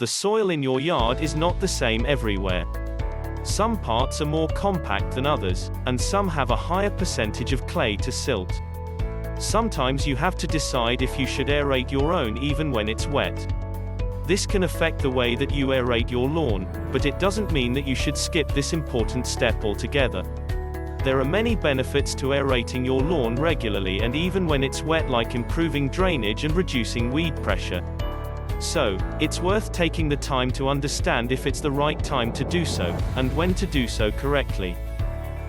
The soil in your yard is not the same everywhere. Some parts are more compact than others, and some have a higher percentage of clay to silt. Sometimes you have to decide if you should aerate your own even when it's wet. This can affect the way that you aerate your lawn, but it doesn't mean that you should skip this important step altogether. There are many benefits to aerating your lawn regularly and even when it's wet, like improving drainage and reducing weed pressure. So, it's worth taking the time to understand if it's the right time to do so, and when to do so correctly.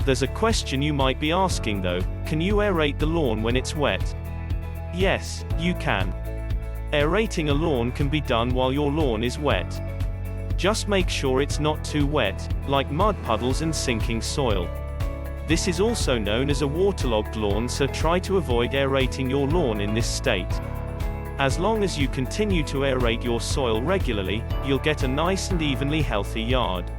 There's a question you might be asking though: can you aerate the lawn when it's wet? Yes, you can. Aerating a lawn can be done while your lawn is wet. Just make sure it's not too wet, like mud puddles and sinking soil. This is also known as a waterlogged lawn, so try to avoid aerating your lawn in this state. As long as you continue to aerate your soil regularly, you'll get a nice and evenly healthy yard.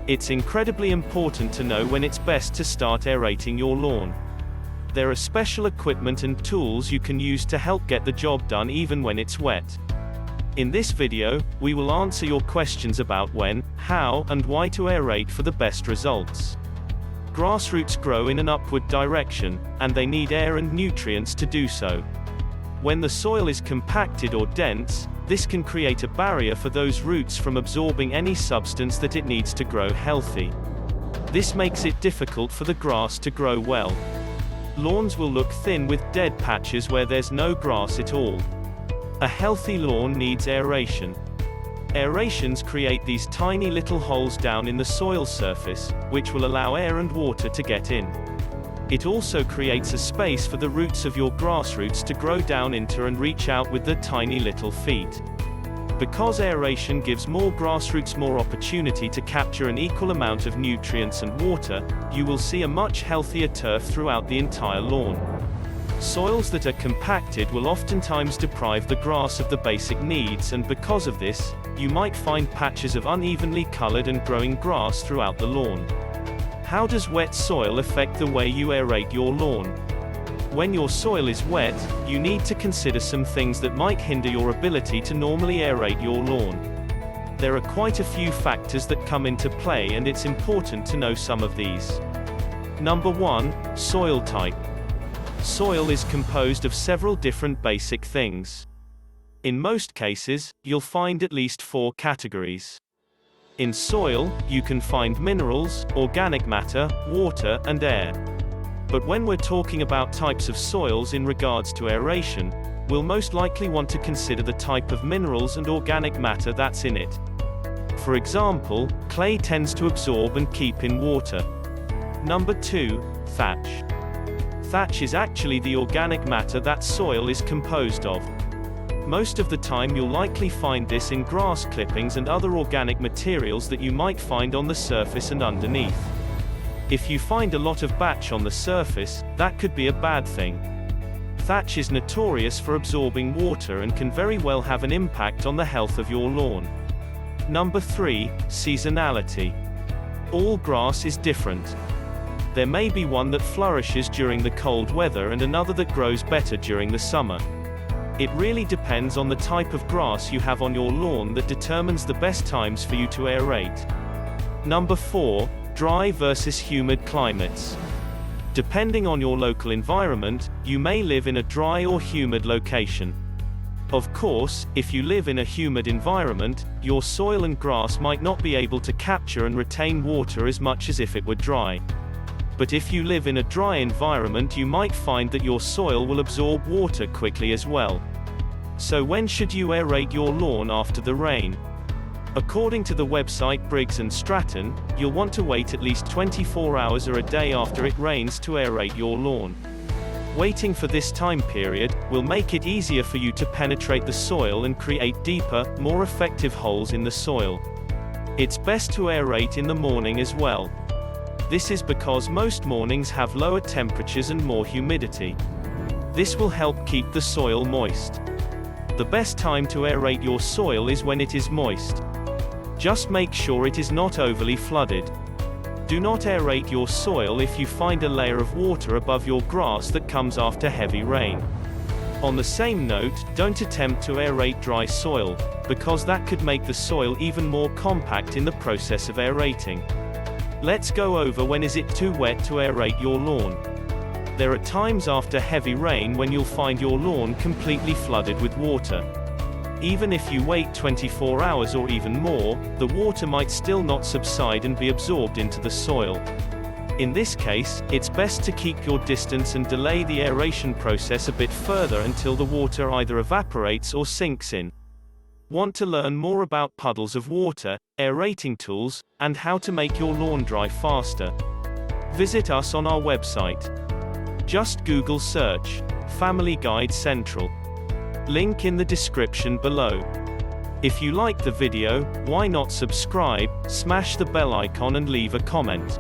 It's incredibly important to know when it's best to start aerating your lawn. There are special equipment and tools you can use to help get the job done even when it's wet. In this video, we will answer your questions about when, how, and why to aerate for the best results. Grass roots grow in an upward direction, and they need air and nutrients to do so. When the soil is compacted or dense, this can create a barrier for those roots from absorbing any substance that it needs to grow healthy. This makes it difficult for the grass to grow well. Lawns will look thin with dead patches where there's no grass at all. A healthy lawn needs aeration. Aerations create these tiny little holes down in the soil surface, which will allow air and water to get in. It also creates a space for the roots of your grass roots to grow down into and reach out with their tiny little feet. Because aeration gives more grass roots more opportunity to capture an equal amount of nutrients and water, you will see a much healthier turf throughout the entire lawn. Soils that are compacted will oftentimes deprive the grass of the basic needs, and because of this, you might find patches of unevenly colored and growing grass throughout the lawn. How does wet soil affect the way you aerate your lawn? When your soil is wet, you need to consider some things that might hinder your ability to normally aerate your lawn. There are quite a few factors that come into play, and it's important to know some of these. Number 1, soil type. Soil is composed of several different basic things. In most cases, you'll find at least 4 categories. In soil, you can find minerals, organic matter, water, and air. But when we're talking about types of soils in regards to aeration, we'll most likely want to consider the type of minerals and organic matter that's in it. For example, clay tends to absorb and keep in water. Number 2, thatch. Thatch is actually the organic matter that soil is composed of. Most of the time you'll likely find this in grass clippings and other organic materials that you might find on the surface and underneath. If you find a lot of batch on the surface, that could be a bad thing. Thatch is notorious for absorbing water and can very well have an impact on the health of your lawn. Number 3, seasonality. All grass is different. There may be one that flourishes during the cold weather and another that grows better during the summer. It really depends on the type of grass you have on your lawn that determines the best times for you to aerate. Number 4, dry versus humid climates. Depending on your local environment, you may live in a dry or humid location. Of course, if you live in a humid environment, your soil and grass might not be able to capture and retain water as much as if it were dry. But if you live in a dry environment, you might find that your soil will absorb water quickly as well. So when should you aerate your lawn after the rain? According to the website Briggs & Stratton, you'll want to wait at least 24 hours or a day after it rains to aerate your lawn. Waiting for this time period will make it easier for you to penetrate the soil and create deeper, more effective holes in the soil. It's best to aerate in the morning as well. This is because most mornings have lower temperatures and more humidity. This will help keep the soil moist. The best time to aerate your soil is when it is moist. Just make sure it is not overly flooded. Do not aerate your soil if you find a layer of water above your grass that comes after heavy rain. On the same note, don't attempt to aerate dry soil, because that could make the soil even more compact in the process of aerating. Let's go over when is it too wet to aerate your lawn. There are times after heavy rain when you'll find your lawn completely flooded with water. Even if you wait 24 hours or even more, the water might still not subside and be absorbed into the soil. In this case, it's best to keep your distance and delay the aeration process a bit further until the water either evaporates or sinks in. Want to learn more about puddles of water, aerating tools, and how to make your lawn dry faster? Visit us on our website. Just Google search Family Guide Central. Link in the description below. If you like the video, why not subscribe, smash the bell icon and leave a comment.